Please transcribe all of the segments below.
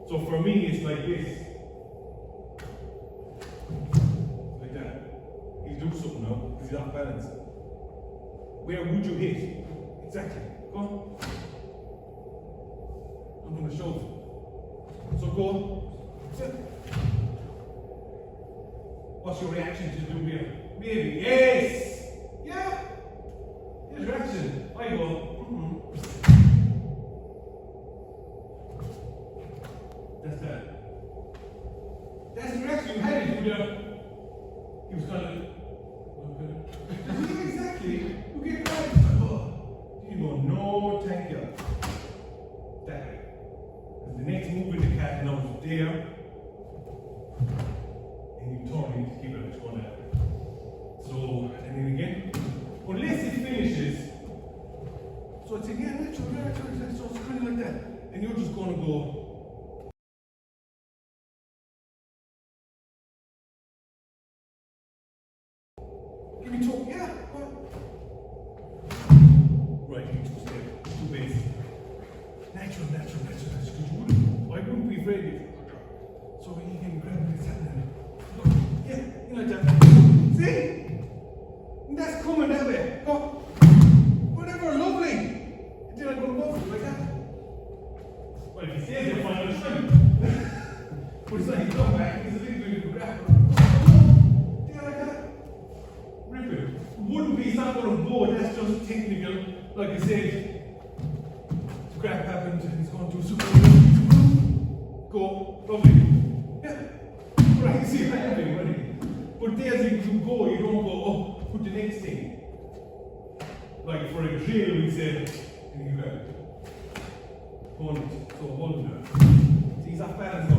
So for me, it's like this. Like that. He's doing something now, because he's off balance. Where would you hit? Exactly. Go on. I'm going to shove. So go. Sit. What's your reaction to do here? Maybe. Yes! Yeah! Here's your action. I go. That's that. That's the reaction you had to do there. He was kind of. Yeah, exactly. You get right. You go, no, thank you. That way. The next move in the cat now is there. And you turn it to keep it going that way. So, and then again, unless it finishes, so it's again, so it's kind of like that. And you're just going to go. Give me two, yeah. Right, you two step, two base. Natural. I wouldn't be afraid of it. So you can grab this hand and yeah, you know that. See? And that's coming that way. Go. Whatever, lovely. Then I'm going to go for it like that. Well, if he stays there, fine, I'll show you. But it's like he's come back, he's a little bit of a grab. Yeah, like that. Rip it. Wouldn't be, it's not going to go, that's just technical. Like I said, the grab happened, he's going to do super. Go, lovely. Yeah. Right, see what happened, right? But there's if you go, you don't go, oh, put the next thing. Like for a drill, we said, and you grab it. Hold it, so hold it. See, he's off balance now,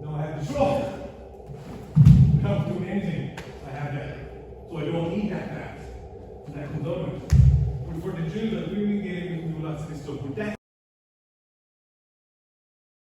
now I have the stroke. Without doing anything, I have that. So I don't need that pass. So that comes out of it. But for the drill that we